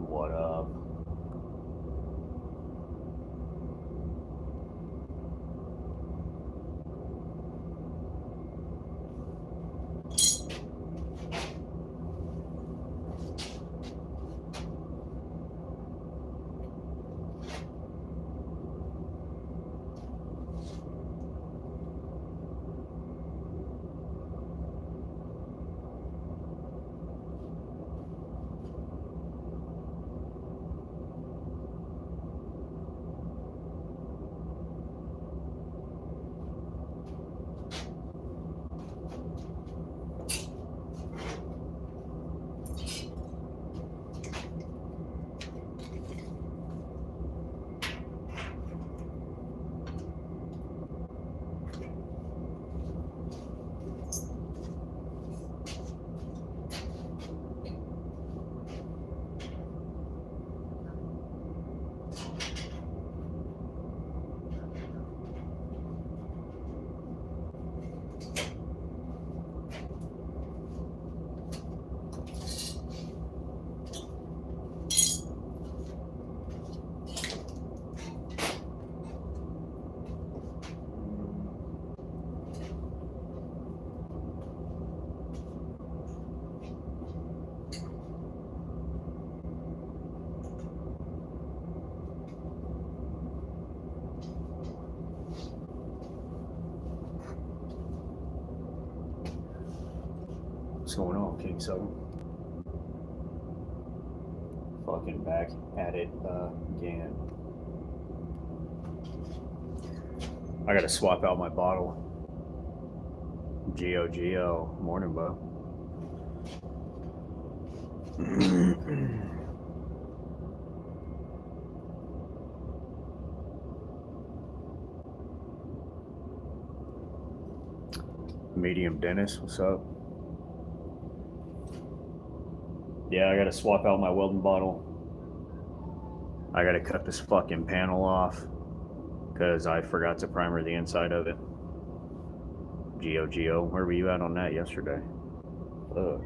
What up? What's going on, King 7? Fucking back at it again. I gotta swap out my bottle. Geo. Morning, bro. Medium Dennis, what's up? Yeah, I gotta swap out my Welding bottle. I gotta cut this fucking panel off because I forgot to primer the inside of it. Geo, where were you at on that yesterday? Ugh.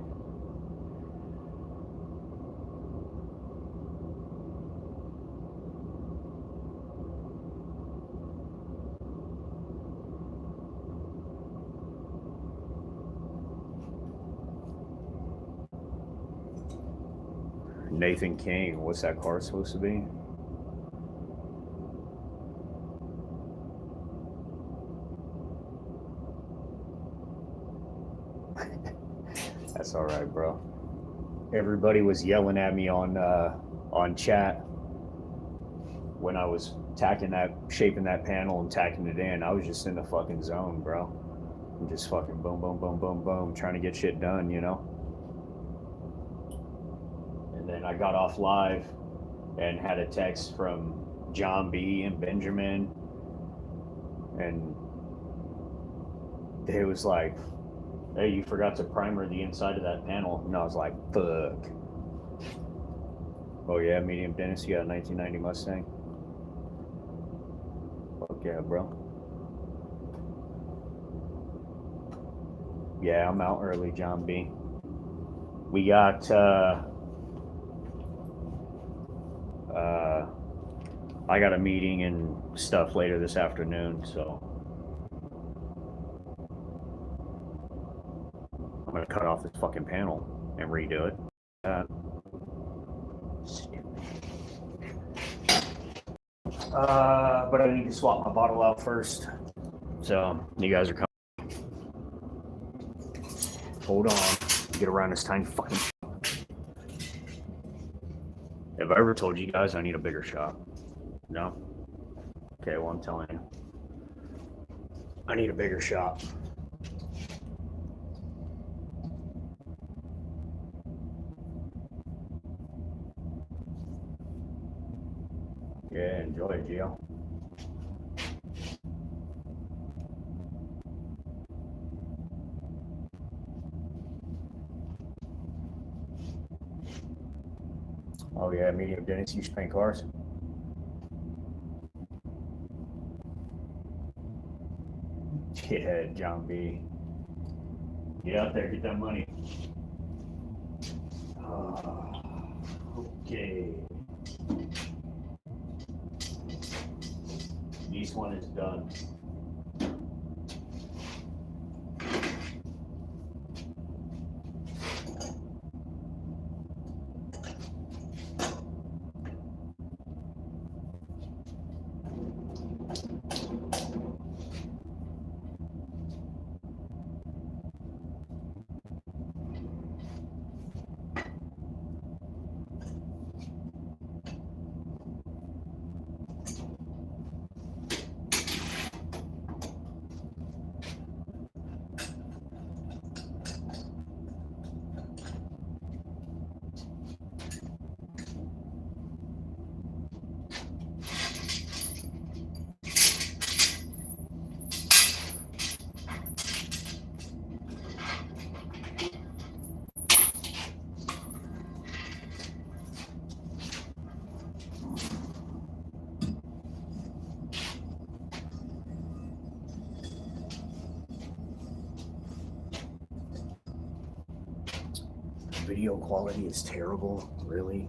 Nathan King, what's that car supposed to be? That's all right, bro. Everybody was yelling at me on chat when I was shaping that panel and tacking it in. I was just in the fucking zone, bro. I'm just fucking boom, trying to get shit done, you know? And then I got off live and had a text from John B and Benjamin, and it was like, hey, you forgot to primer the inside of that panel. And I was like, fuck. Oh yeah, Medium Dennis, you got a 1990 Mustang? Fuck yeah, bro. Yeah, I'm out early, John B. We got I got a meeting and stuff later this afternoon, so I'm gonna cut off this fucking panel and redo it. But I need to swap my bottle out first. So you guys are coming. Hold on. Get around this tiny fucking shop. Have I ever told you guys I need a bigger shop? No? Okay, well, I'm telling you. I need a bigger shop. Yeah, enjoy it, Gio. Oh yeah, medium Dennis used to paint cars. Yeah, John B. Get out there, get that money. Okay. This one is done. Video quality is terrible, really.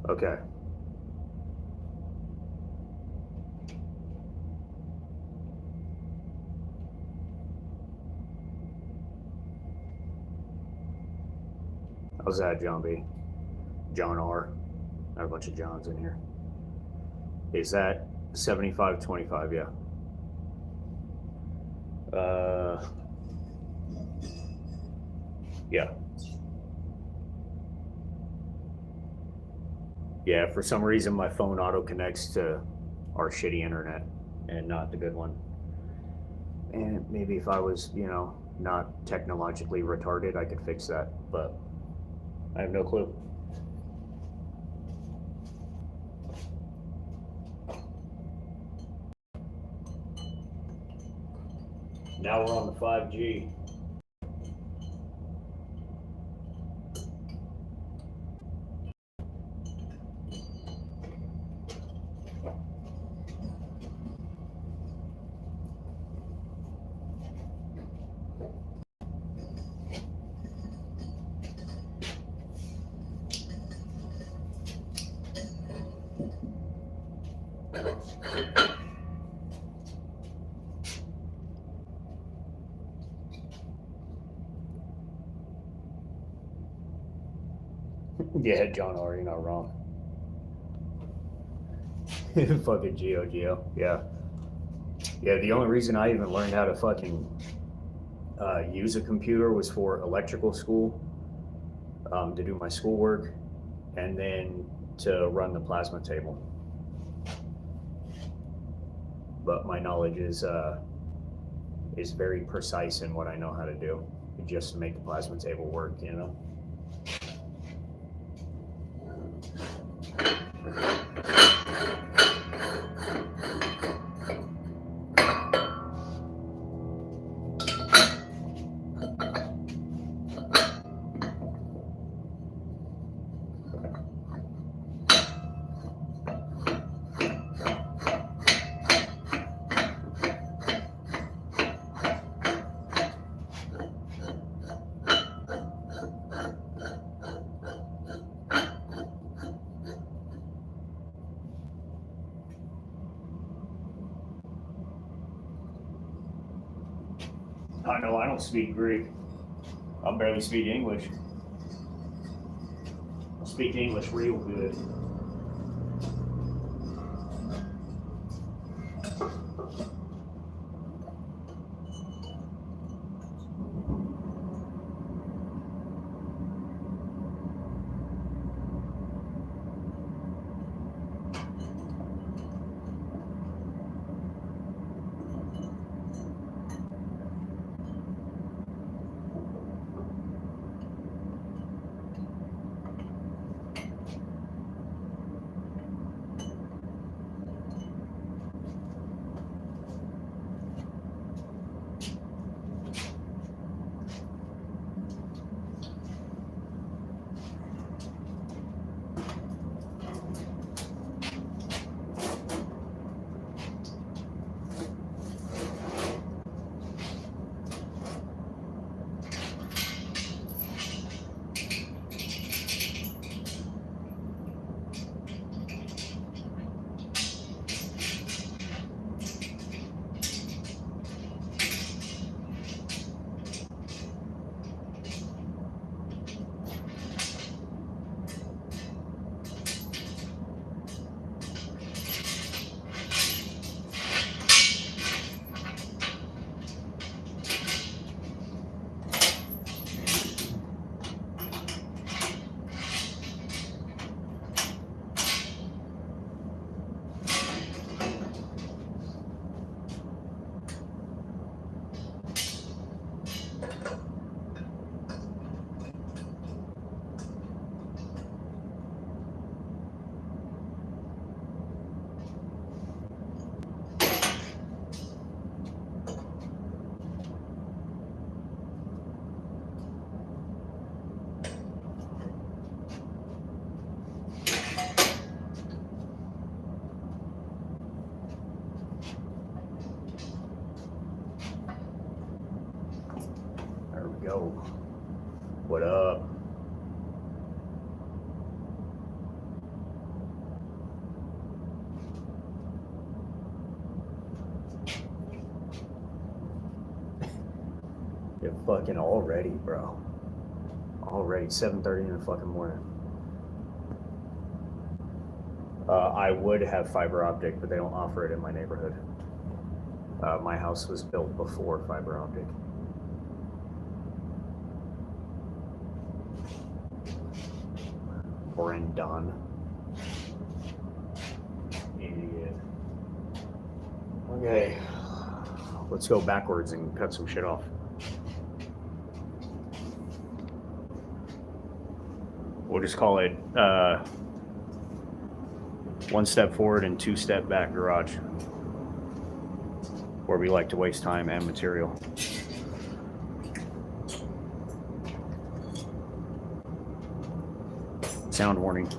Okay. How's that, John B? John R. I have a bunch of Johns in here. Is that 75-25? Yeah. Yeah. Yeah, for some reason my phone auto connects to our shitty internet and not the good one. And maybe if I was, not technologically retarded, I could fix that, but I have no clue. Now we're on the 5G. Yeah, John R, you're not wrong. Fucking Geo. Yeah. Yeah, the only reason I even learned how to fucking use a computer was for electrical school, to do my schoolwork, and then to run the plasma table. But my knowledge is very precise in what I know how to do, just to make the plasma table work, I know I don't speak Greek. I barely speak English. I speak English real good. There we go. What up? You're fucking already, bro. Already 7:30 in the fucking morning. I would have fiber optic, but they don't offer it in my neighborhood. My house was built before fiber optic. Brendan. Idiot. Okay. Let's go backwards and cut some shit off. We'll just call it 1 step forward and 2 step back garage, where we like to waste time and material. Sound warning.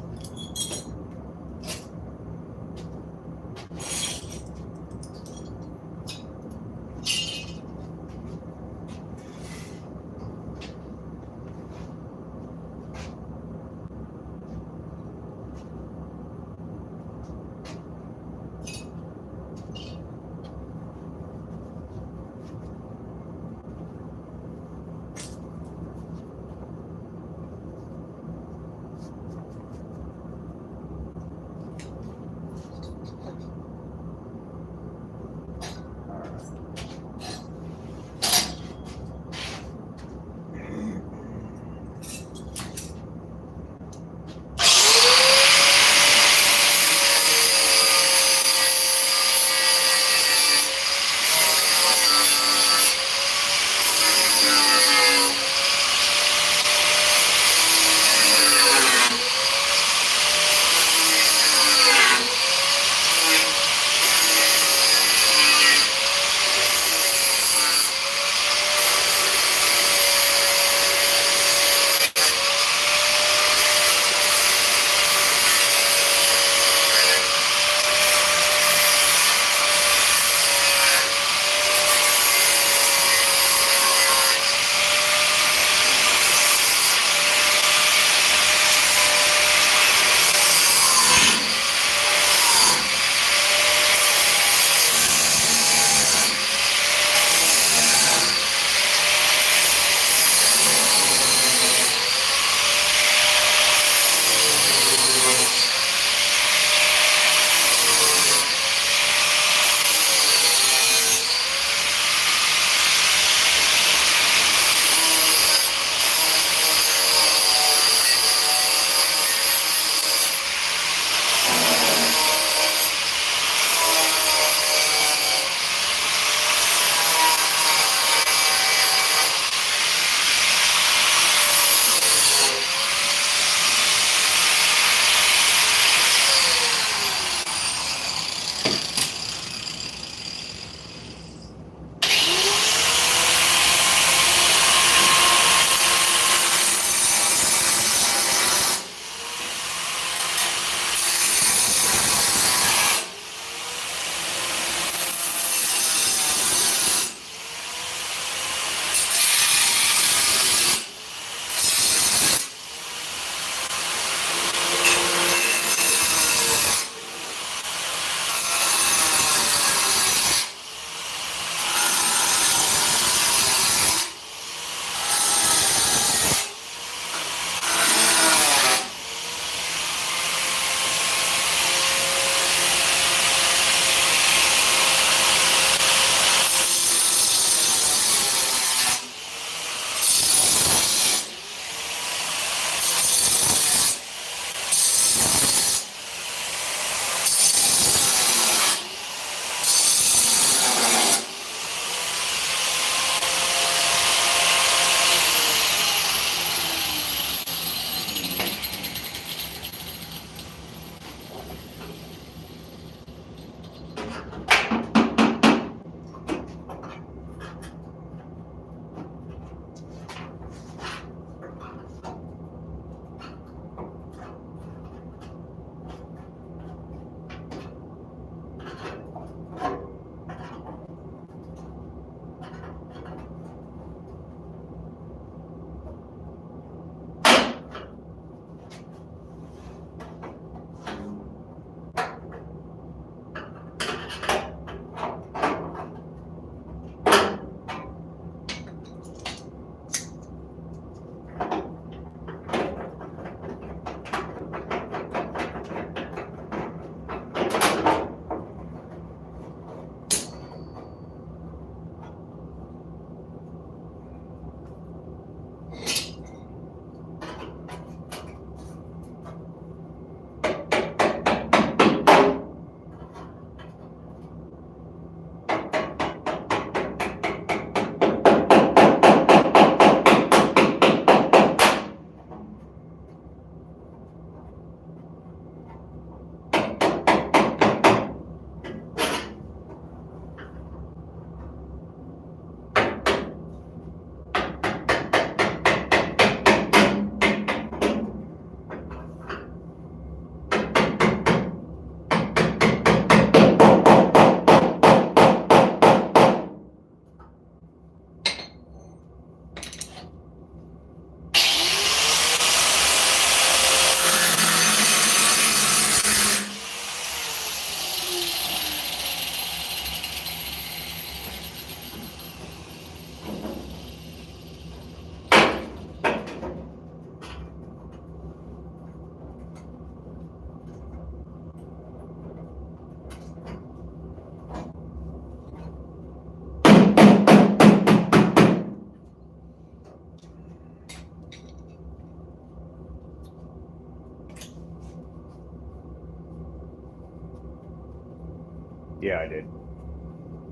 Yeah, I did.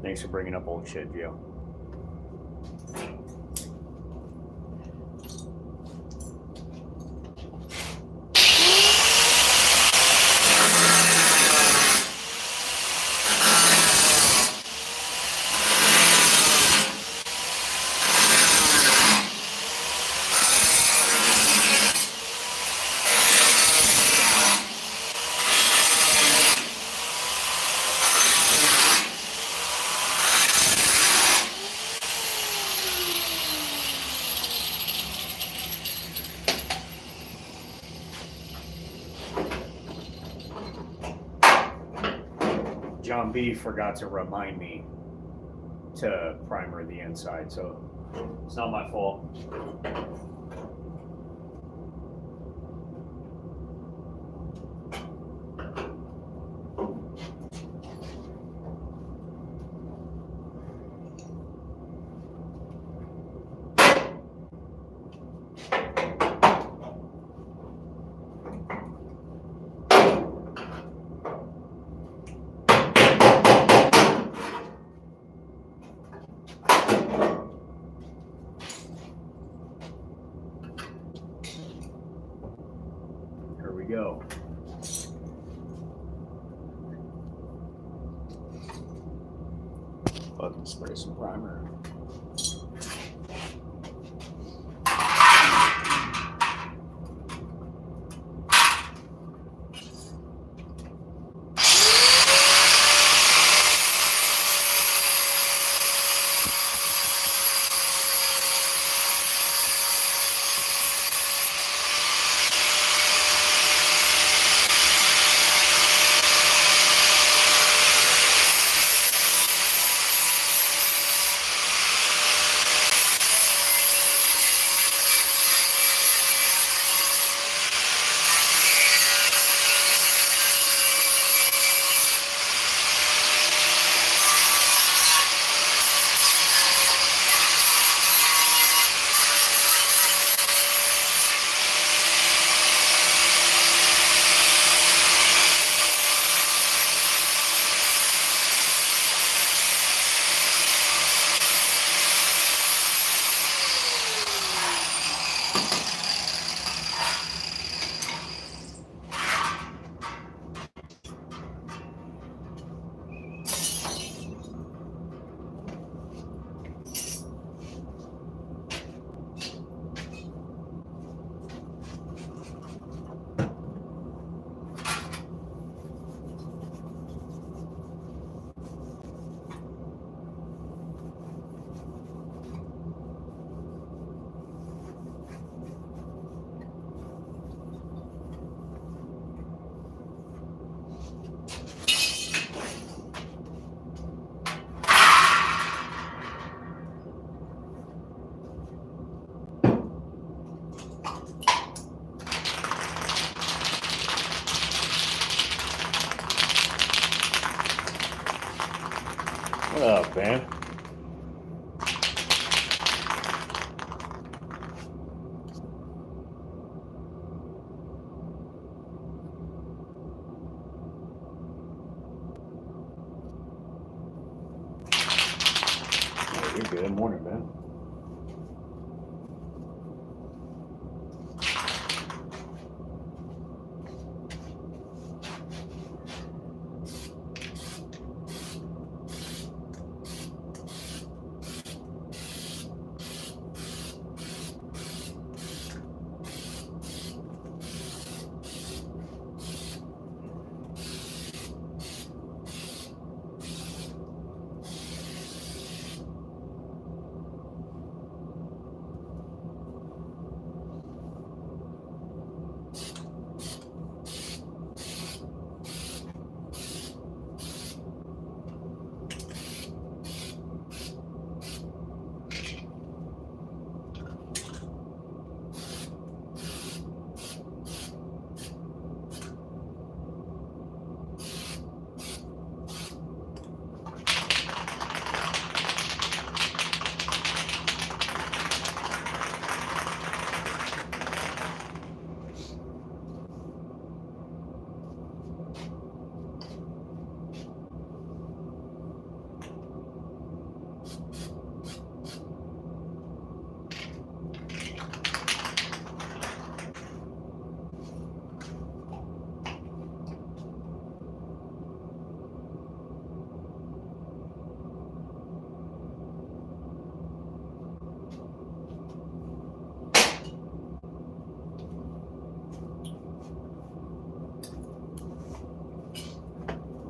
Thanks for bringing up old shit, Gio. John B forgot to remind me to primer the inside, so it's not my fault. Here we go. Fucking spray some primer. What up, man? Oh, you're good. Morning, man.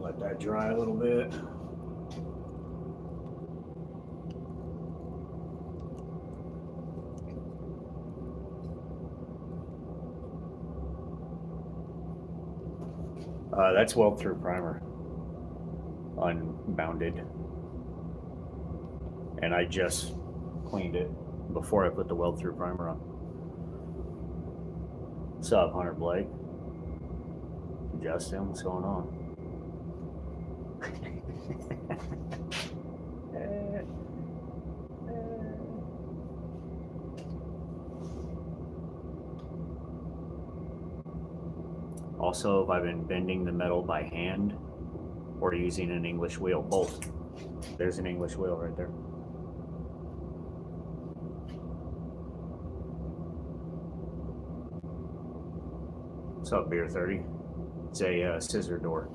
Let that dry a little bit. That's weld through primer, unbounded, and I just cleaned it before I put the weld through primer on. What's up, Hunter Blake? Justin, what's going on? Also, have I been bending the metal by hand or using an English wheel? Both. There's an English wheel right there. What's up, Beer 30? It's a scissor door.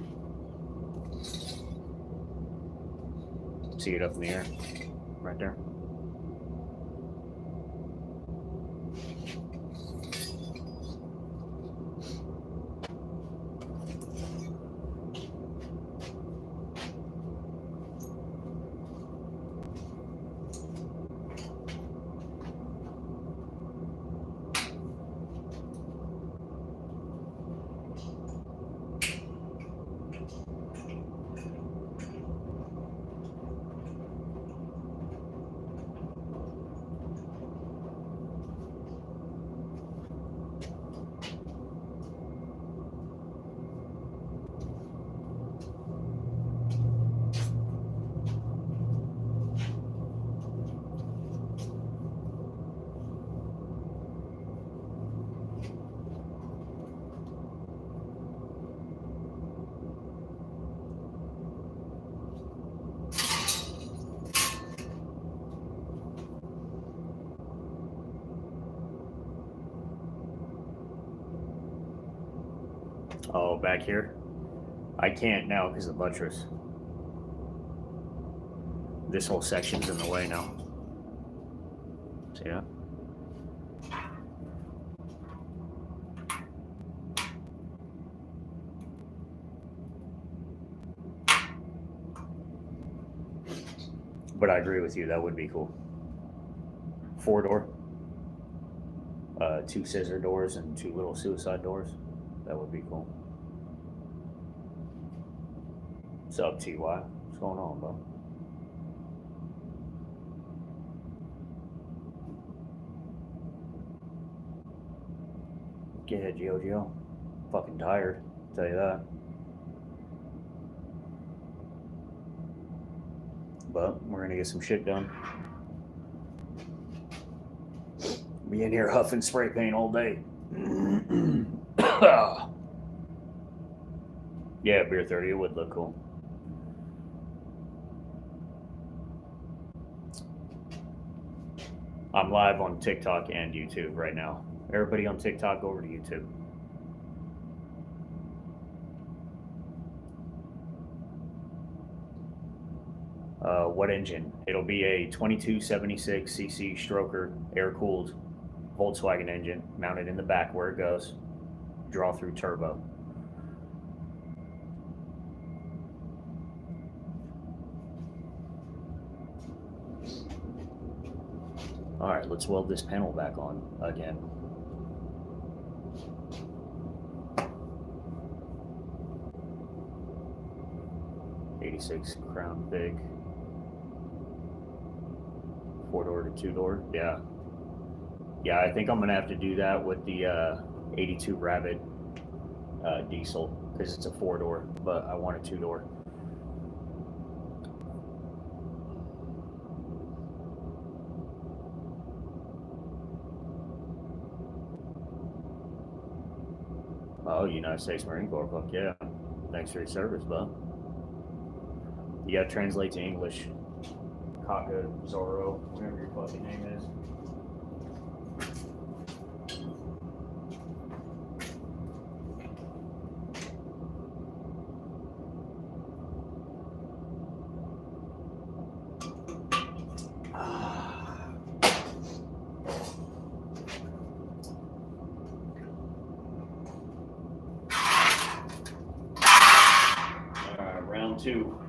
See it up in the air? Right there. Oh, back here? I can't now because of the buttress. This whole section's in the way now. See that? But I agree with you, that would be cool. 4-door. 2 scissor doors and 2 little suicide doors. That would be cool. What's up, TY? What's going on, bro? Get ahead, Gio. Fucking tired, I'll tell you that. But we're gonna get some shit done. Be in here huffing spray paint all day. Yeah, Beer 30, it would look cool. I'm live on TikTok and YouTube right now. Everybody on TikTok, go over to YouTube. What engine? It'll be a 2276cc stroker, air-cooled Volkswagen engine, mounted in the back where it goes. Draw-through turbo. All right, let's weld this panel back on again. '86 Crown Big. 4-door to 2-door. Yeah. Yeah, I think I'm gonna have to do that with the 82 Rabbit diesel because it's a 4-door, but I want a 2-door. Oh, United States Marine Corps, fuck yeah. Thanks for your service, bud. You gotta translate to English. Kaka, Zorro, whatever your fucking name is. round two.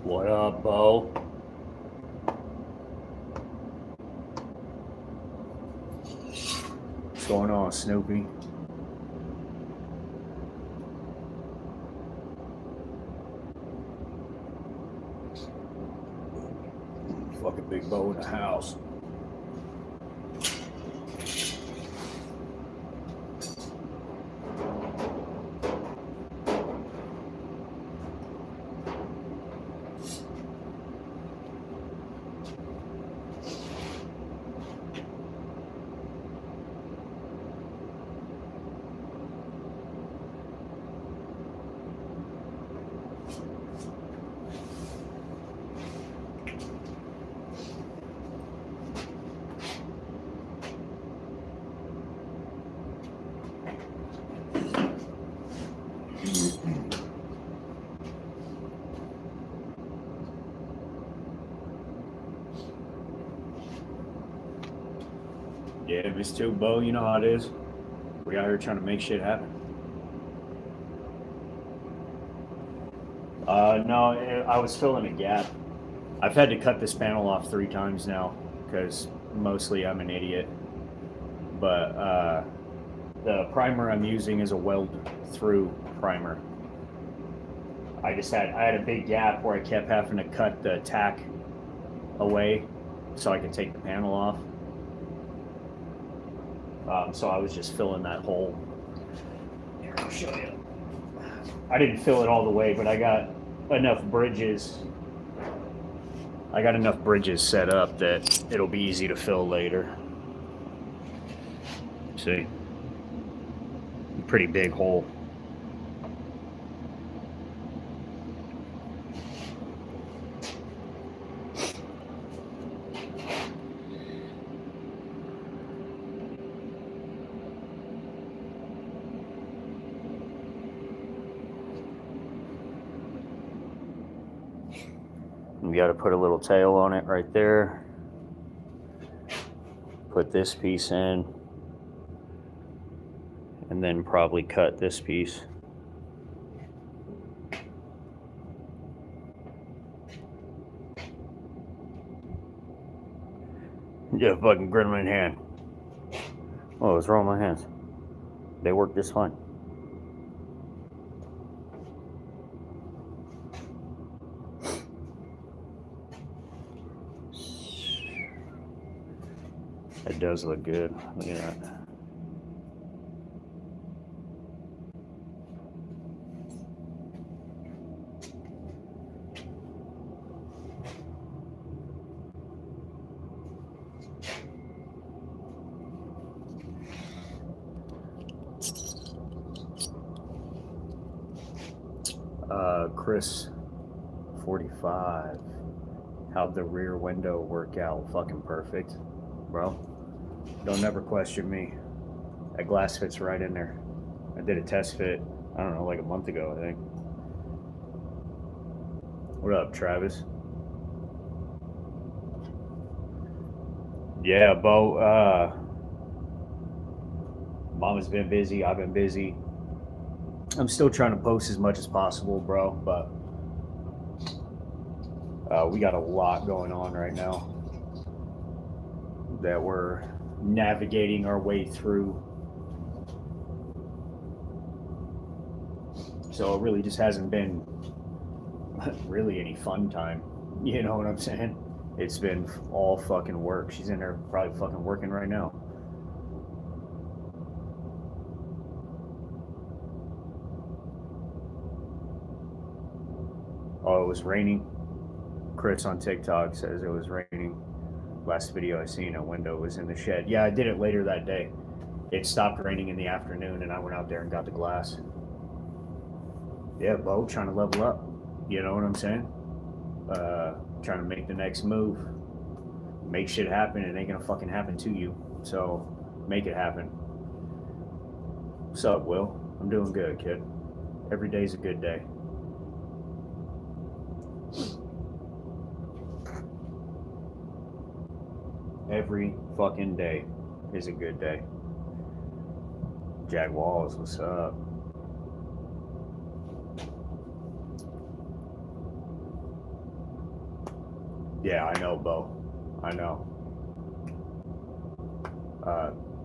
What up, Bo? What's going on, Snoopy? Fucking big Bo in the house. Yeah, Miss Two, Bo, you know how it is. We out here trying to make shit happen. No, I was filling a gap. I've had to cut this panel off 3 times now because mostly I'm an idiot. But the primer I'm using is a weld-through primer. I had a big gap where I kept having to cut the tack away so I could take the panel off. So I was just filling that hole. Here, I'll show you. I didn't fill it all the way, but I got enough bridges. I got enough bridges set up that it'll be easy to fill later. See? Pretty big hole. You got to put a little tail on it right there. Put this piece in. And then probably cut this piece. Yeah, fucking grin in hand. Oh, what's wrong with my hands? They work just fine. It does look good. Look at that. Chris 45. How'd the rear window work out? Fucking perfect, bro. Don't ever question me. That glass fits right in there. I did a test fit, I don't know, like a month ago, I think. What up, Travis? Yeah, Bo, Mama's been busy, I've been busy. I'm still trying to post as much as possible, bro, but we got a lot going on right now that we're navigating our way through. So it really just hasn't been really any fun time. You know what I'm saying? It's been all fucking work. She's in there probably fucking working right now. Oh, it was raining. Chris on TikTok says it was raining. Last video I seen, a window was in the shed. Yeah, I did it later that day. It stopped raining in the afternoon and I went out there and got the glass. Yeah, Bo, trying to level up. You know what I'm saying? Trying to make the next move. Make shit happen. It ain't gonna fucking happen to you. So, make it happen. What's up, Will? I'm doing good, kid. Every day's a good day. Every fucking day is a good day. Jag Walls, what's up? Yeah, I know, Bo. I know.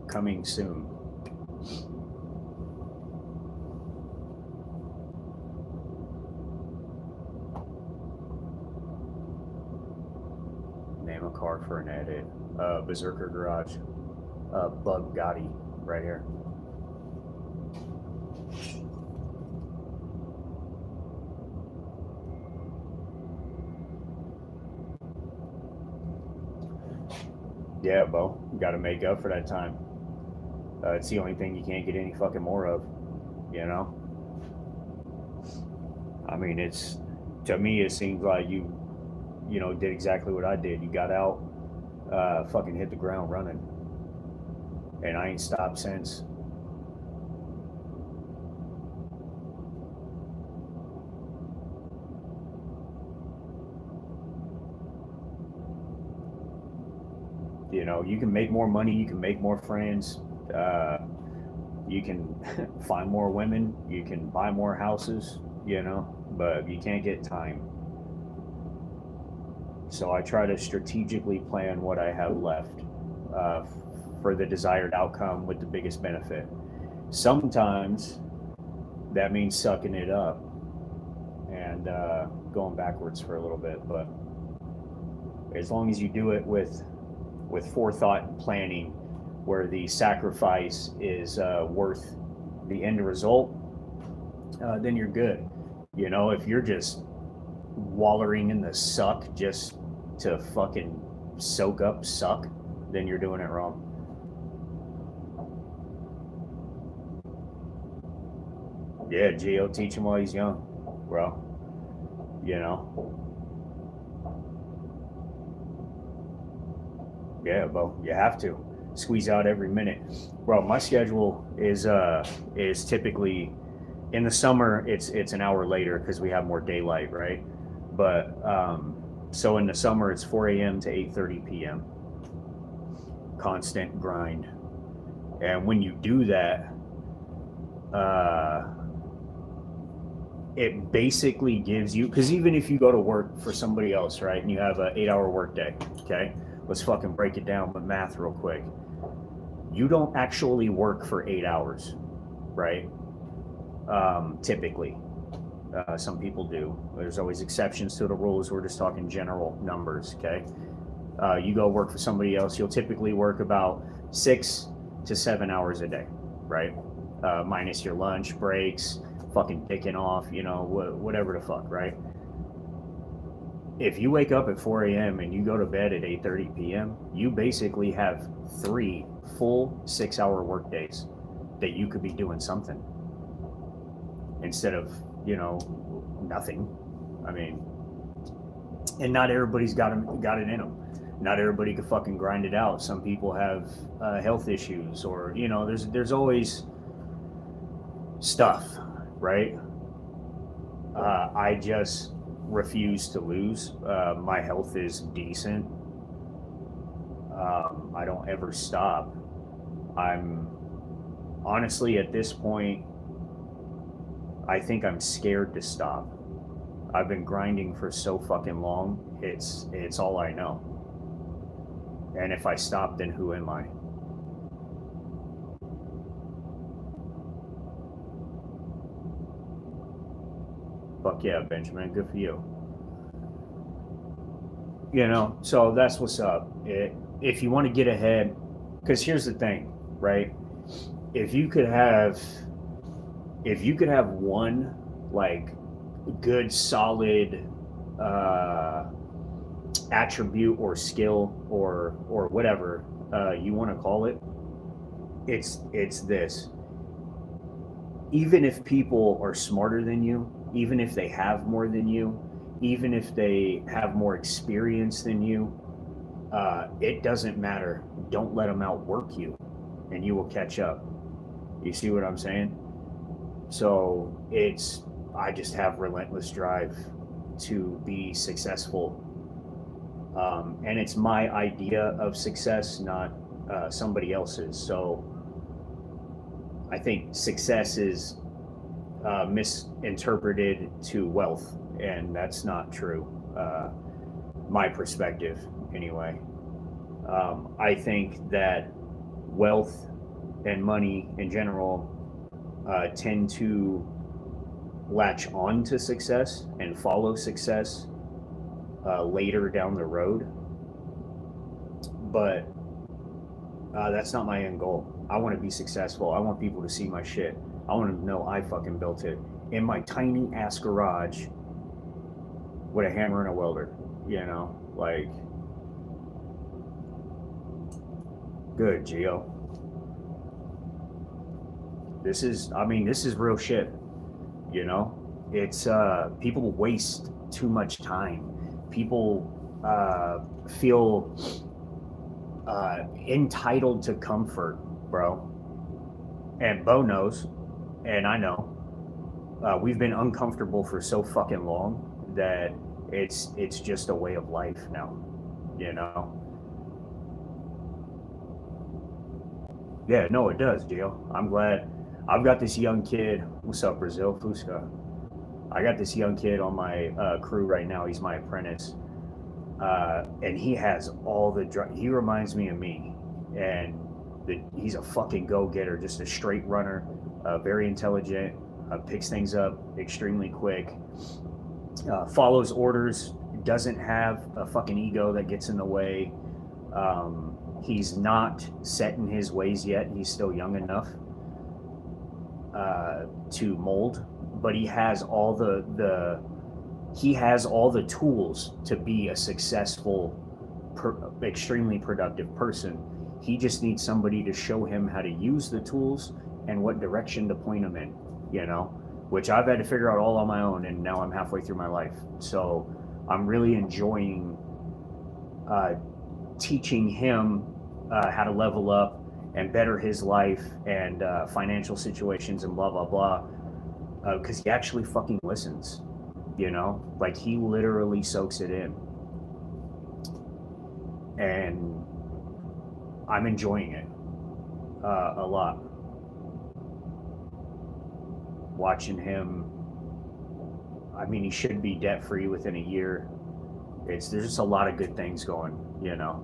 Coming soon. Name a car for an edit. Berzerker Garage. Bug Gotti, right here. Yeah, Bo. You got to make up for that time. It's the only thing you can't get any fucking more of, you know? I mean, it's, to me, it seems like you know, did exactly what I did. You got out, fucking hit the ground running. And I ain't stopped since. You know, you can make more money, you can make more friends, you can find more women, you can buy more houses, you know, but you can't get time. So I try to strategically plan what I have left uh, for the desired outcome with the biggest benefit. Sometimes that means sucking it up and going backwards for a little bit, but as long as you do it with forethought and planning, where the sacrifice is worth the end result, then you're good. You know, if you're just wallowing in the suck just to fucking soak up suck, then you're doing it wrong. Yeah, Geo, teach him while he's young, bro. You know, yeah, bro, you have to squeeze out every minute, bro. My schedule is typically in the summer. It's an hour later because we have more daylight, right? But so in the summer it's 4 a.m. to 8:30 p.m. Constant grind, and when you do that, uh, it basically gives you, because even if you go to work for somebody else, right, and you have an 8-hour workday, okay, let's fucking break it down with math real quick. You don't actually work for 8 hours, right? Typically, some people do. There's always exceptions to the rules. We're just talking general numbers, okay? You go work for somebody else, you'll typically work about 6 to 7 hours a day, right? Minus your lunch breaks, fucking dicking off, you know, whatever the fuck, right? If you wake up at 4 a.m. and you go to bed at 8:30 p.m., you basically have 3 full 6-hour work days that you could be doing something instead of, you know, nothing. I mean, and not everybody's got it in them. Not everybody can fucking grind it out. Some people have health issues, or, you know, there's always stuff, right? I just refuse to lose. My health is decent. I don't ever stop. I'm honestly at this point, I think I'm scared to stop. I've been grinding for so fucking long. It's all I know. And if I stop, then who am I? Fuck yeah, Benjamin. Good for you. You know, so that's what's up. If you want to get ahead, because here's the thing, right? If you could have, if you could have one like good solid attribute or skill or whatever you want to call it, it's this. Even if people are smarter than you, even if they have more than you, even if they have more experience than you, it doesn't matter. Don't let them outwork you, and you will catch up. You see what I'm saying? So I just have relentless drive to be successful. And it's my idea of success, not somebody else's. So I think success is misinterpreted to wealth, and that's not true. my perspective anyway. I think that wealth and money in general tend to latch on to success and follow success later down the road. But that's not my end goal. I want to be successful. I want people to see my shit. I want them to know I fucking built it in my tiny ass garage with a hammer and a welder, you know, like, good, Gio. This is real shit, you know. It's people waste too much time. People feel entitled to comfort, bro. And Bo knows, and I know, we've been uncomfortable for so fucking long that it's just a way of life now, you know. Yeah, no, it does, Gio. I'm glad. I've got this young kid. What's up, Brazil? Fusca. I got this young kid on my crew right now. He's my apprentice. And he has all the he reminds me of me. And he's a fucking go-getter, just a straight runner, very intelligent, picks things up extremely quick, follows orders, doesn't have a fucking ego that gets in the way. He's not set in his ways yet. He's still young enough to mold, but he has all the tools to be a successful, extremely productive person. He just needs somebody to show him how to use the tools and what direction to point them in, you know, which I've had to figure out all on my own, and now I'm halfway through my life. So I'm really enjoying teaching him how to level up and better his life and financial situations and blah, blah, blah. Because he actually fucking listens, you know, like he literally soaks it in. And I'm enjoying it a lot. Watching him, I mean, he should be debt free within a year. There's just a lot of good things going, you know,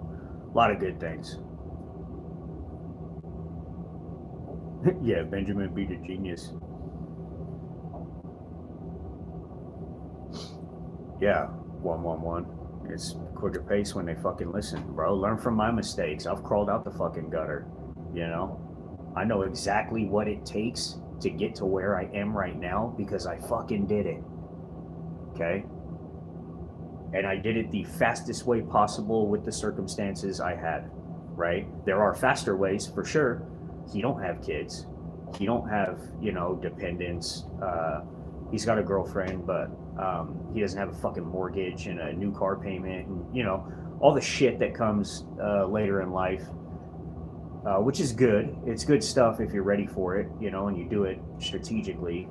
a lot of good things. Yeah, Benjamin beat a genius. Yeah, 111. It's quicker pace when they fucking listen, bro. Learn from my mistakes. I've crawled out the fucking gutter, you know. I know exactly what it takes to get to where I am right now because I fucking did it. Okay? And I did it the fastest way possible with the circumstances I had, right? There are faster ways for sure. He don't have kids. He don't have, you know, dependents. He's got a girlfriend, but he doesn't have a fucking mortgage and a new car payment and, you know, all the shit that comes later in life, which is good. It's good stuff if you're ready for it, you know, and you do it strategically.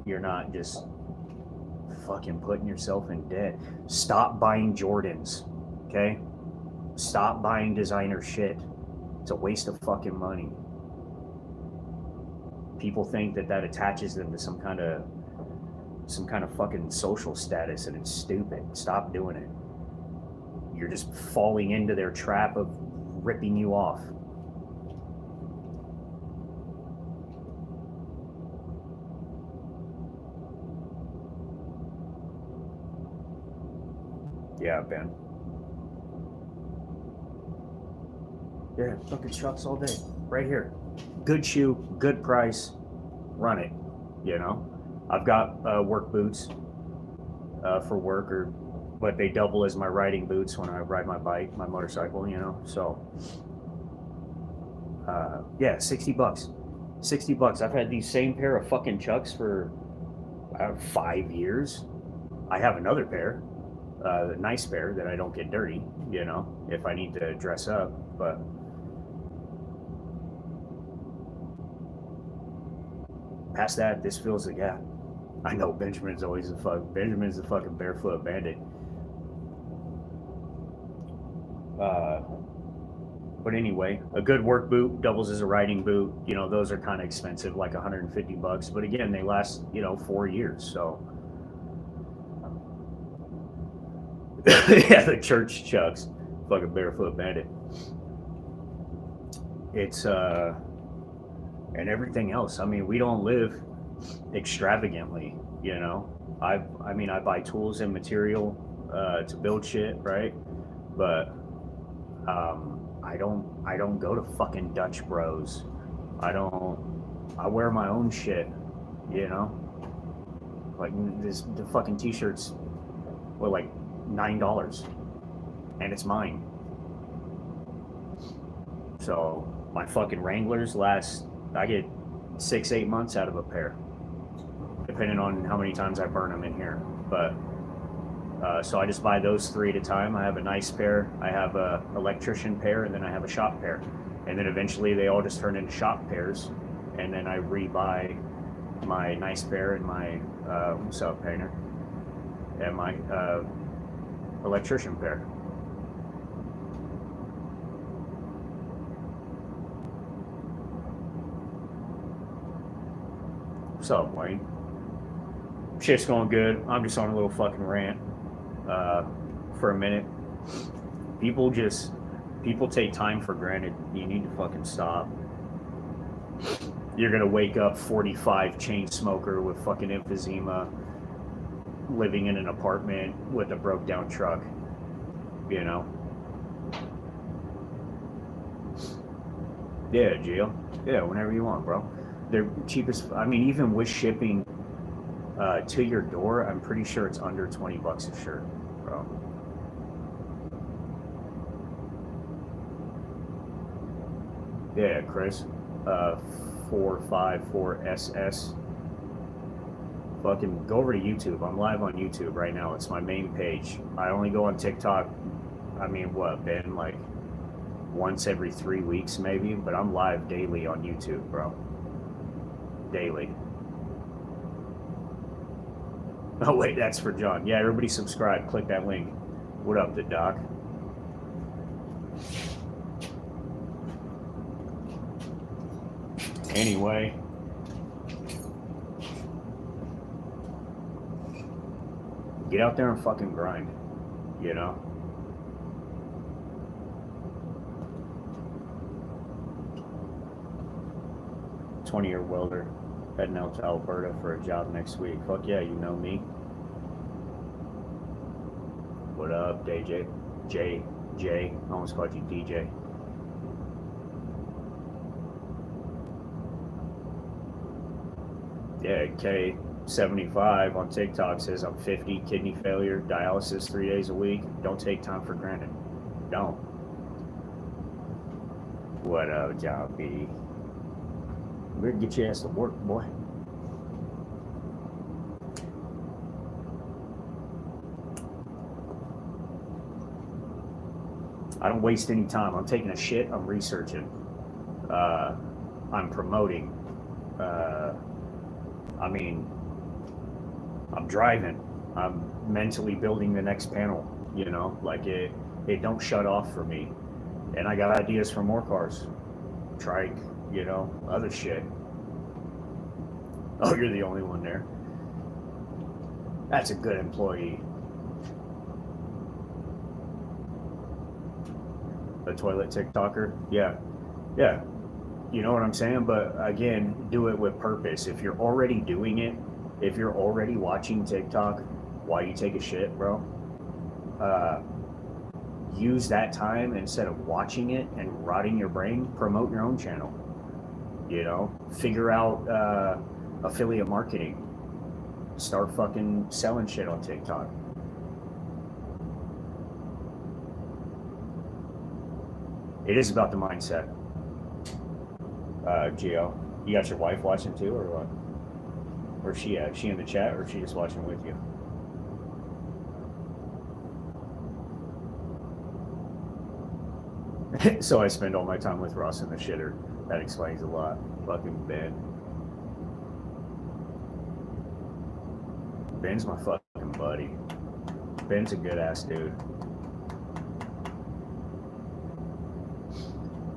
You're not just fucking putting yourself in debt. Stop buying Jordans, okay? Stop buying designer shit. It's a waste of fucking money. People think that attaches them to some kind of fucking social status, and it's stupid. Stop doing it. You're just falling into their trap of ripping you off. Yeah, Ben. Yeah, fucking trucks all day. Right here. Good shoe, good price, run it, you know? I've got work boots for work, but they double as my riding boots when I ride my bike, my motorcycle, you know? So, yeah, $60. $60. I've had these same pair of fucking Chucks for 5 years. I have another pair, a nice pair that I don't get dirty, you know, if I need to dress up, but past that, this fills the gap. I know Benjamin's the fucking barefoot bandit. But anyway, a good work boot doubles as a riding boot. You know, those are kind of expensive, like $150. But again, they last, you know, 4 years. So Yeah, the church chucks. Fucking barefoot bandit. It's and everything else. I mean, we don't live extravagantly, you know. I mean, I buy tools and material to build shit, right? But I don't go to fucking Dutch Bros. I don't. I wear my own shit, you know. Like the fucking t-shirts were like $9, and it's mine. So my fucking Wranglers last. I get 6-8 months out of a pair, depending on how many times I burn them in here. But so I just buy those 3 at a time. I have a nice pair, I have a electrician pair, and then I have a shop pair. And then eventually they all just turn into shop pairs. And then I rebuy my nice pair and my what's up, painter, and my electrician pair. What's up, Wayne? Shit's going good. I'm just on a little fucking rant for a minute. People take time for granted. You need to fucking stop. You're gonna wake up 45 chain smoker with fucking emphysema, living in an apartment with a broke down truck, you know. Yeah, Gio. Yeah, whenever you want, bro. They're cheapest. I mean, even with shipping to your door, I'm pretty sure it's under $20 a shirt, bro. Yeah, Chris. 454SS. Fucking go over to YouTube. I'm live on YouTube right now. It's my main page. I only go on TikTok. I mean, what, been like once every 3 weeks maybe, but I'm live daily on YouTube, bro. Daily. Oh wait, that's for John. Yeah, everybody subscribe. Click that link. What up, the doc? Anyway, get out there and fucking grind, you know? "20-year welder heading out to Alberta for a job next week." Fuck yeah, you know me. What up, DJ? J. I almost called you DJ. Yeah, K75 on TikTok says I'm 50, kidney failure, dialysis 3 days a week. Don't take time for granted. Don't. What up, John B? We're gonna get your ass to work, boy. I don't waste any time. I'm taking a shit. I'm researching. I'm promoting. I mean, I'm driving. I'm mentally building the next panel. You know, like it don't shut off for me. And I got ideas for more cars, trike, you know, other shit. Oh, you're the only one there. That's a good employee. A toilet TikToker? Yeah. You know what I'm saying? But again, do it with purpose. If you're already doing it, if you're already watching TikTok while you take a shit, bro, use that time instead of watching it and rotting your brain. Promote your own channel. You know, figure out affiliate marketing. Start fucking selling shit on TikTok. It is about the mindset. Gio, you got your wife watching too, or what? Where's she at? Is she in the chat, or is she just watching with you? So I spend all my time with Ross in the shitter. That explains a lot. Fucking Ben. Ben's my fucking buddy. Ben's a good ass dude.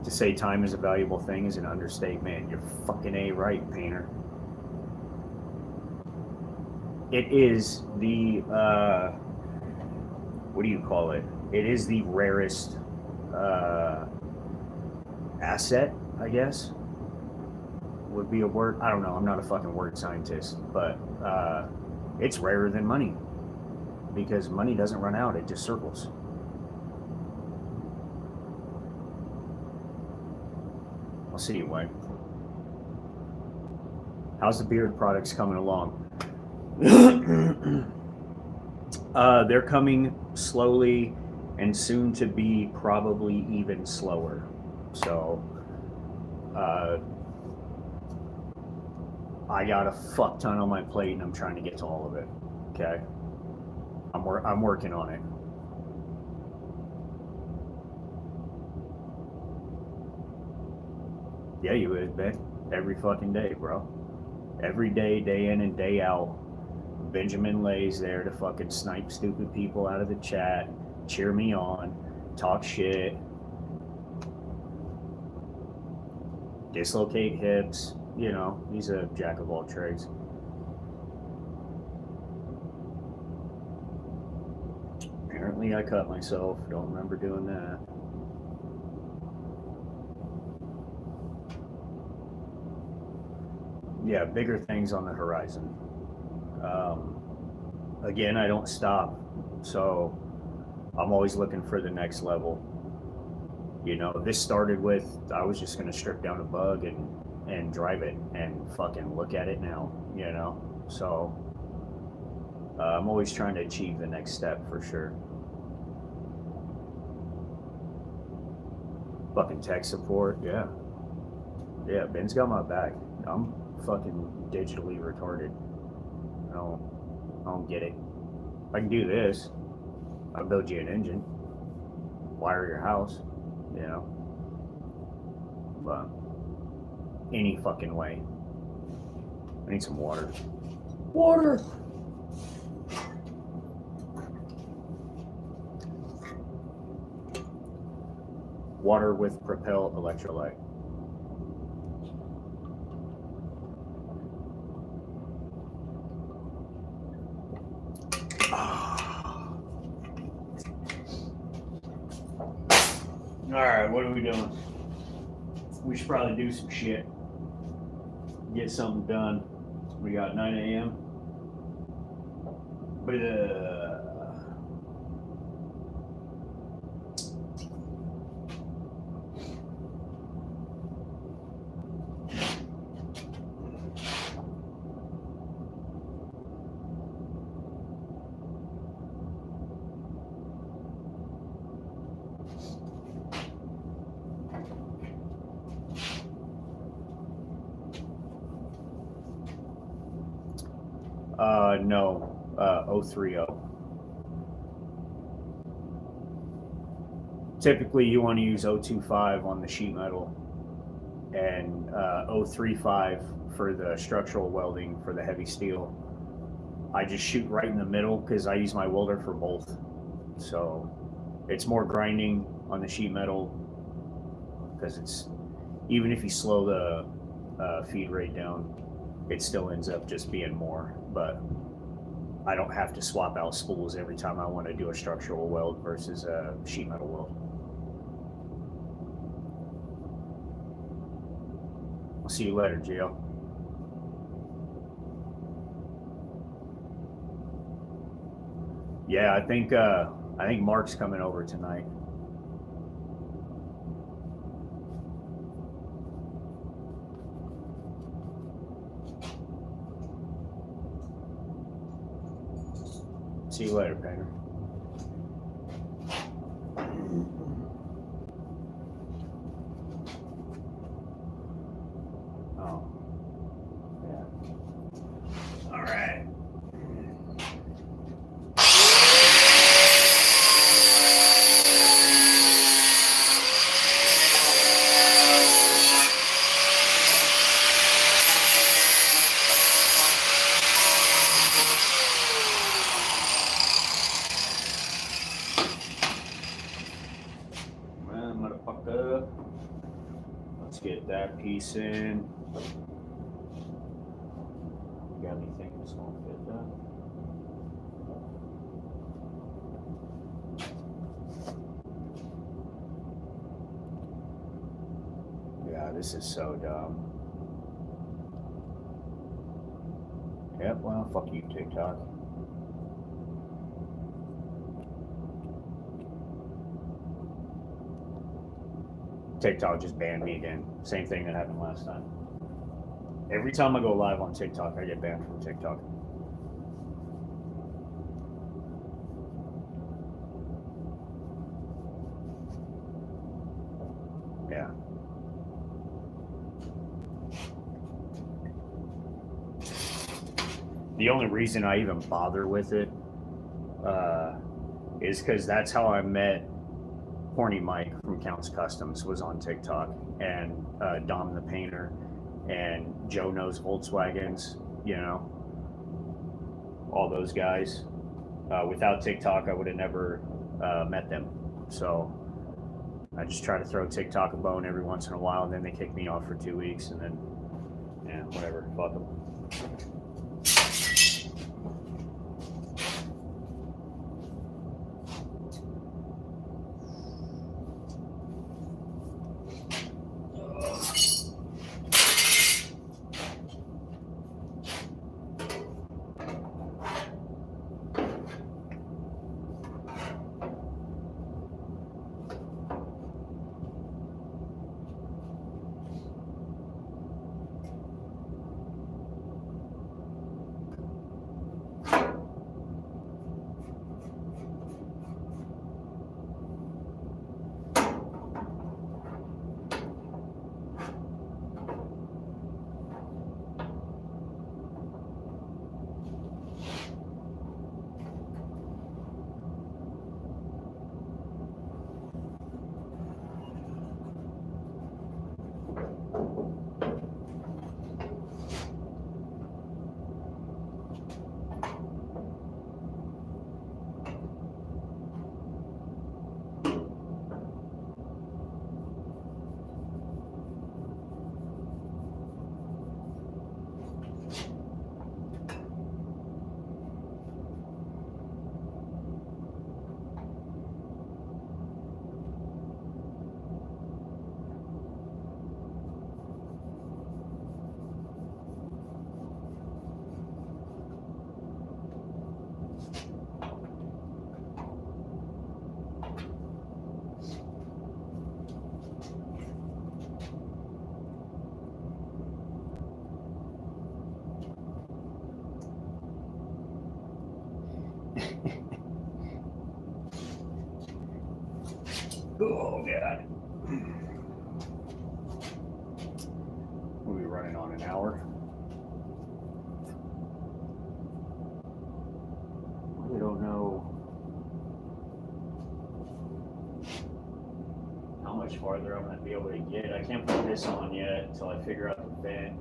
To say time is a valuable thing is an understatement. You're fucking A right, painter. It is the what do you call it? It is the rarest asset, I guess, would be a word. I don't know. I'm not a fucking word scientist, but it's rarer than money because money doesn't run out. It just circles. I'll see you, Wayne. How's the beard products coming along? They're coming slowly and soon to be probably even slower. So I got a fuck ton on my plate and I'm trying to get to all of it. Okay, I'm working on it. Yeah, you would, Ben. Every fucking day, bro. Every day, day in and day out. Benjamin lays there to fucking snipe stupid people out of the chat, cheer me on, talk shit, dislocate hips. You know, he's a jack of all trades. Apparently I cut myself. Don't remember doing that. Yeah, bigger things on the horizon. Again, I don't stop, so I'm always looking for the next level. You know, this started with I was just gonna strip down a bug and drive it and fucking look at it now. You know, so I'm always trying to achieve the next step for sure. Fucking tech support, yeah. Yeah, Ben's got my back. I'm fucking digitally retarded. I don't get it. If I can do this, I'll build you an engine, wire your house, you know. But any fucking way. I need some water. Water! Water with Propel electrolyte. Alright, what are we doing? We should probably do some shit. Get something done. We got 9 a.m. No, 030. Typically, you want to use 025 on the sheet metal and 035 for the structural welding for the heavy steel. I just shoot right in the middle because I use my welder for both. So it's more grinding on the sheet metal because it's, even if you slow the feed rate down, it still ends up just being more. But I don't have to swap out spools every time I want to do a structural weld versus a sheet metal weld. I'll see you later, Gio. Yeah, I think Mark's coming over tonight. See you later, Painter. Oh. Yeah. All right. Let's get that piece in. You got anything that's gonna fit that? this is so dumb. Yep, well, fuck you, TikTok. TikTok just banned me again. Same thing that happened last time. Every time I go live on TikTok, I get banned from TikTok. Yeah. The only reason I even bother with it is because that's how I met Horny Mike from Counts Customs, was on TikTok, and Dom the Painter, and Joe Knows Volkswagens, you know, all those guys. Without TikTok, I would have never met them. So I just try to throw TikTok a bone every once in a while, and then they kick me off for 2 weeks, and then, yeah, whatever, fuck them. Oh, God. We'll be running on an hour. I don't know how much farther I'm going to be able to get. I can't put this on yet until I figure out the vent.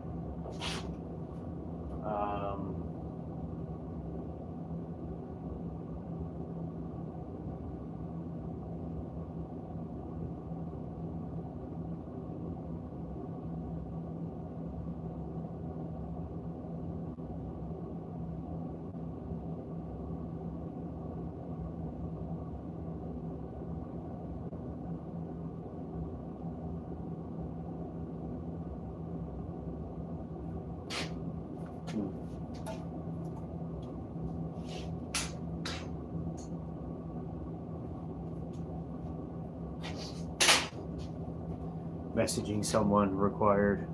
Messaging someone required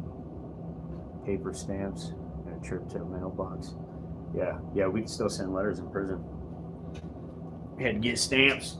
paper stamps and a trip to a mailbox. Yeah, we can still send letters in prison. We had to get stamps.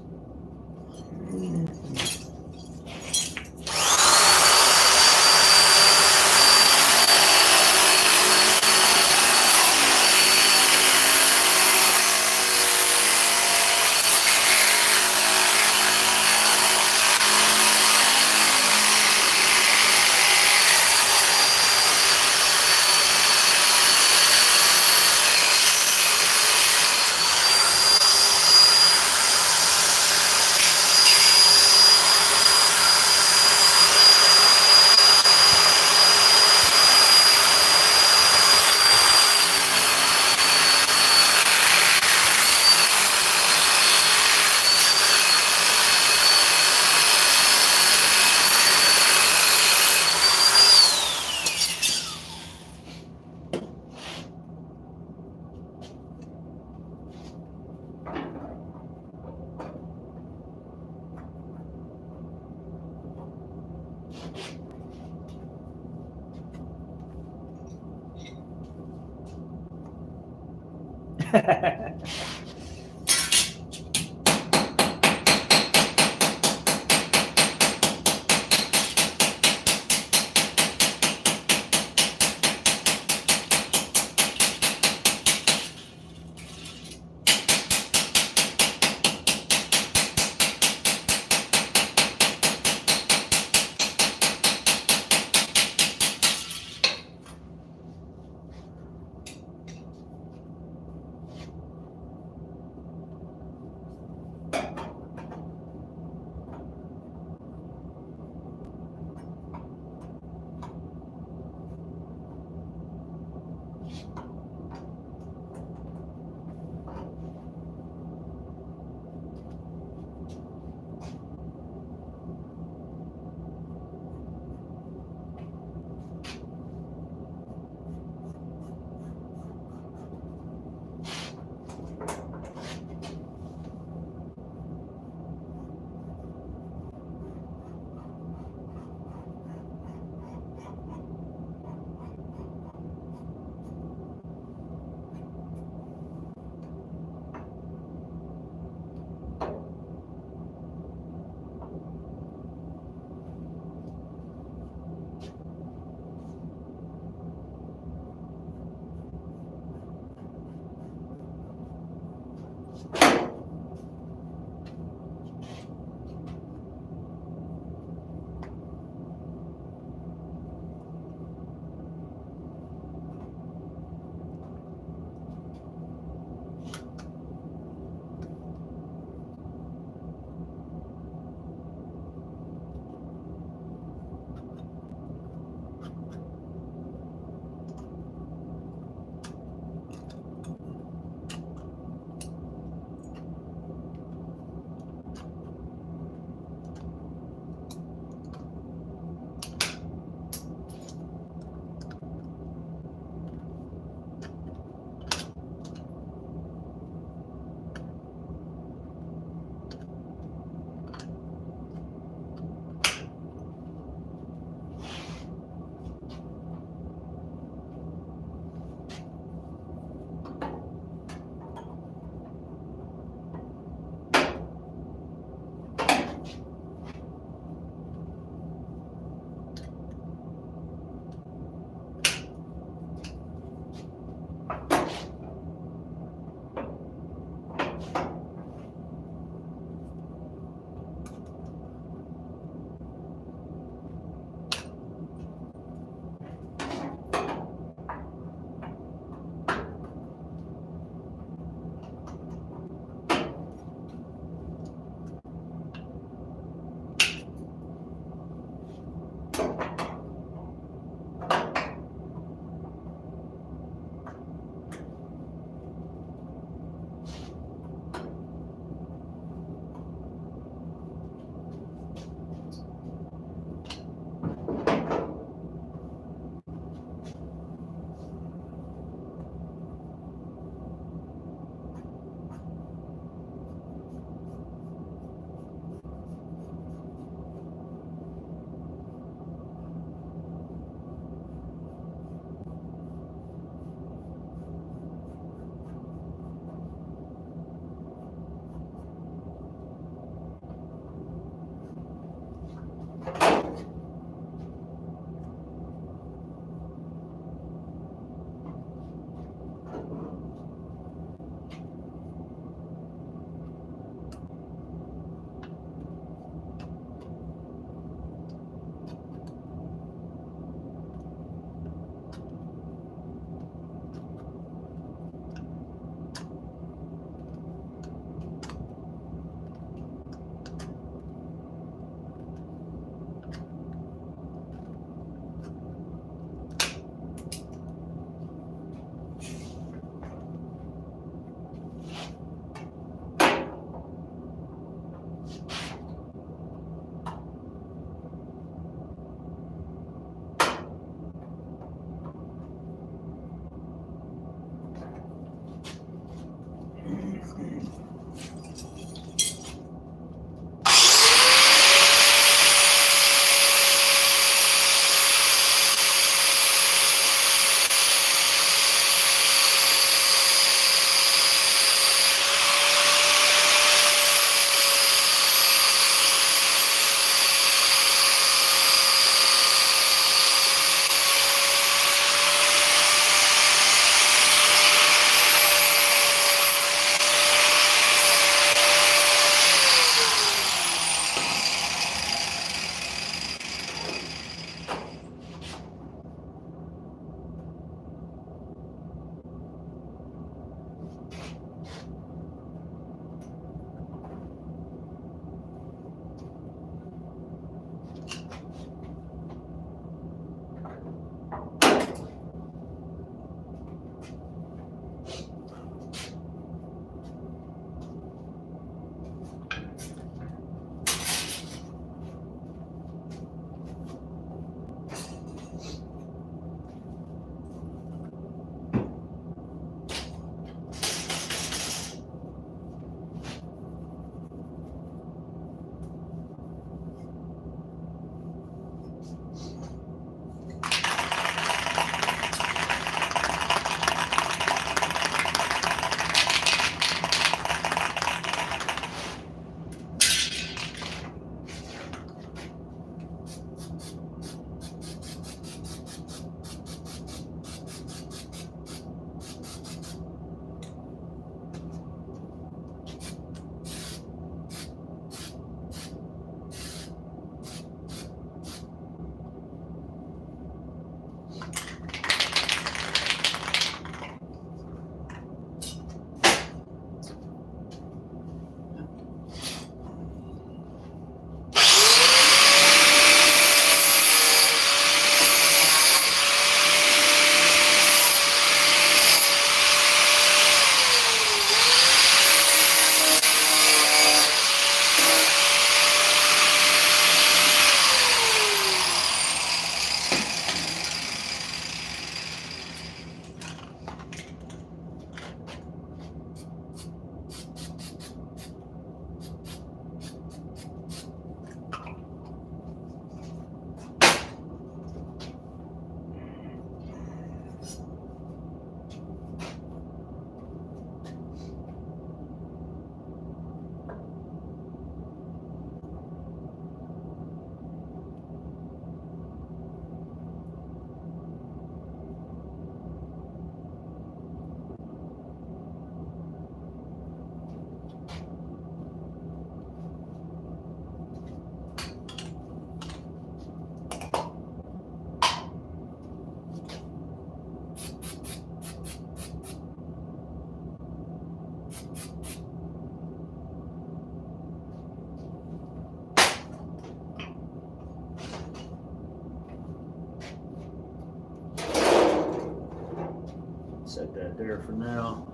that there for now.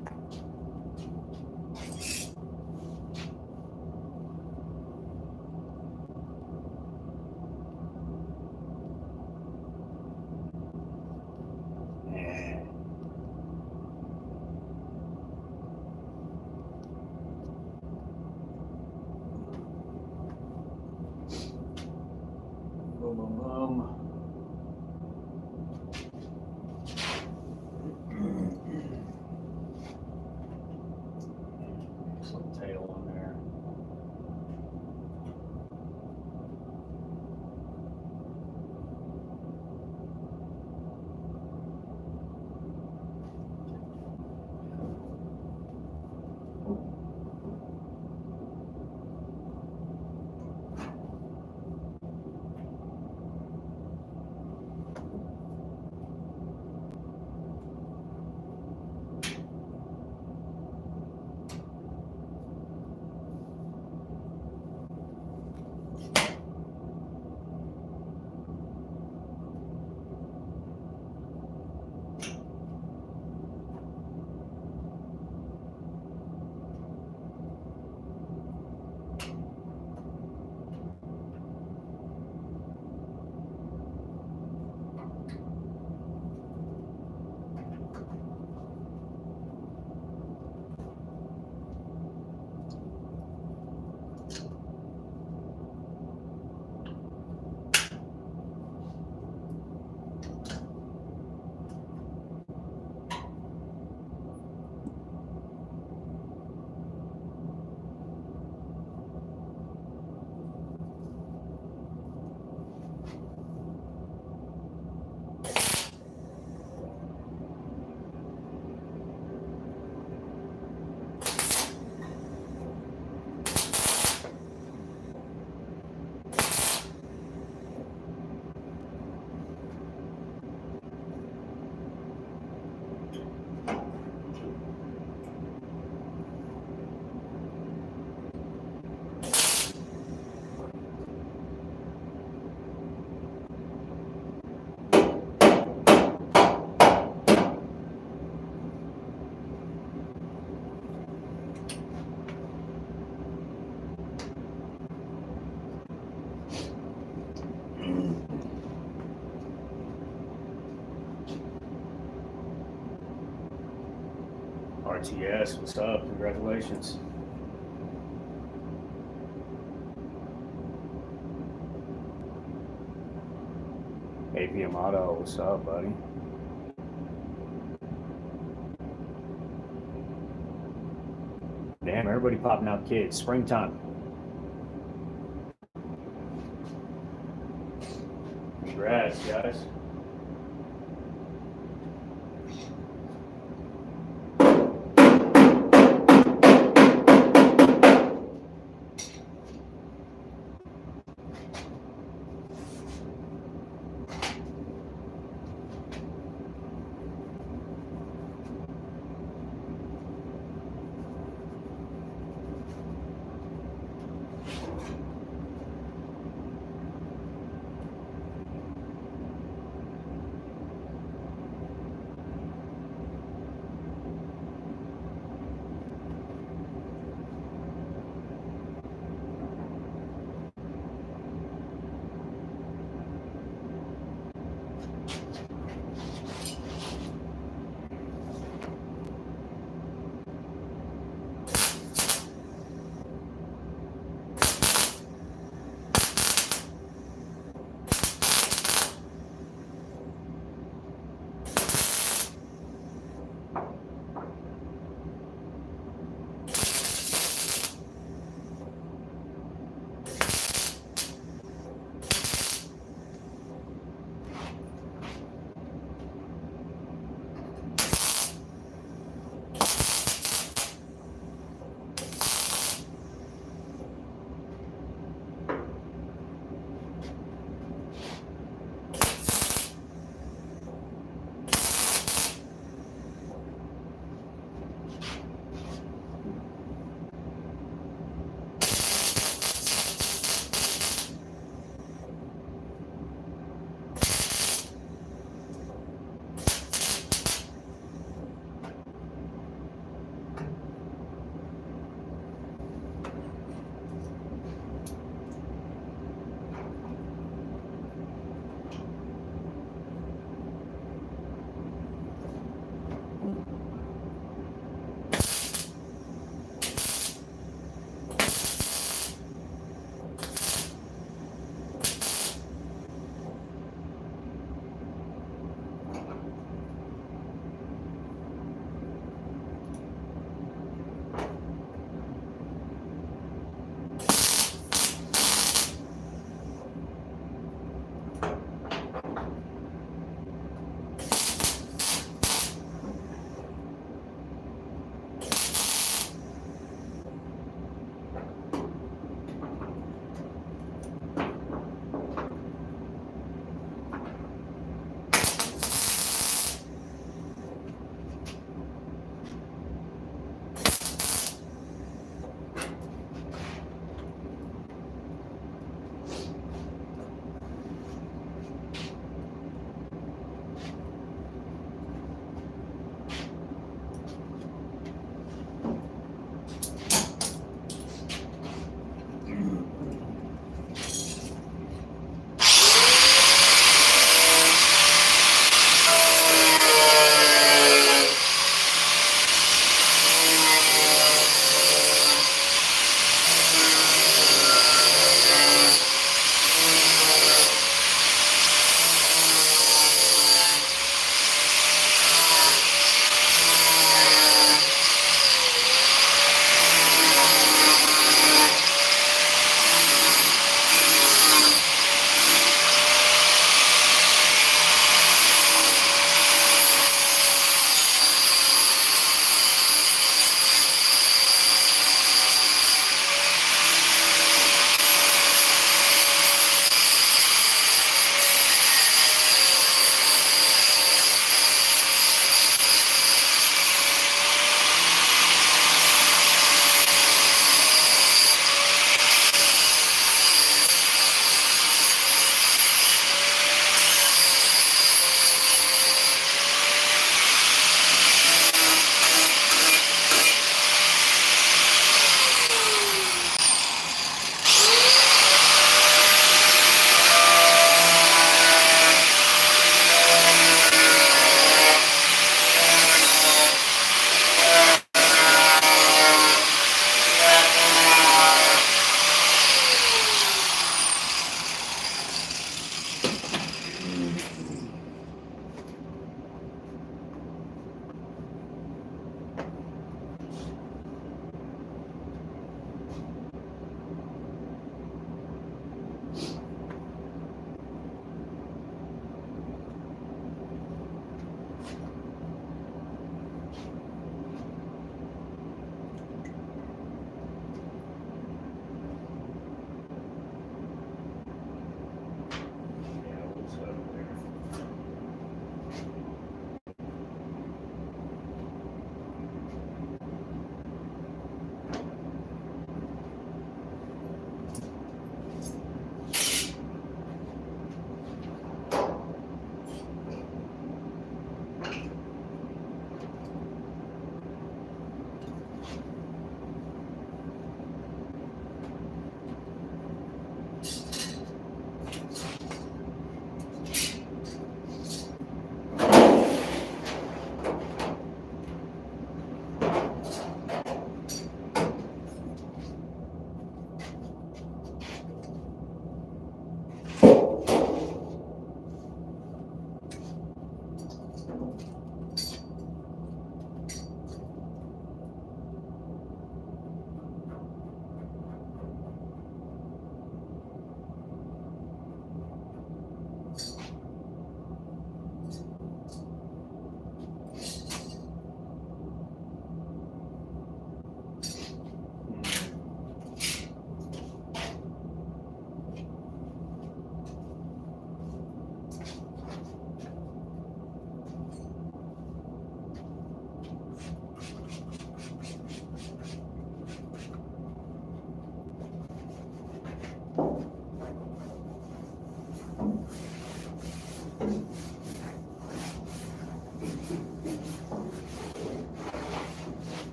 Boom, boom, boom. Nice little tail on there. RTS, what's up? Congratulations. APM Auto, what's up, buddy? Damn, everybody popping out kids. Springtime. Congrats, guys.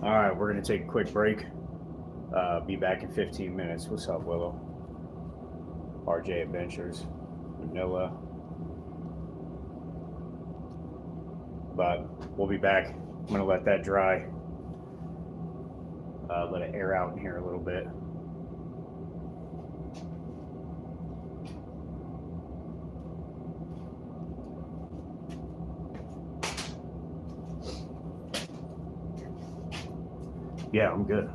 All right, we're gonna take a quick break. Be back in 15 minutes. What's up, Willow? RJ Adventures, Manila. But we'll be back. I'm gonna let that dry. Let it air out in here a little bit. Yeah, I'm good.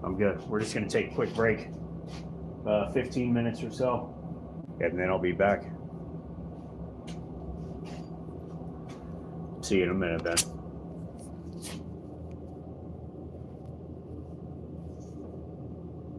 I'm good. We're just going to take a quick break, 15 minutes or so, and then I'll be back. See you in a minute, then.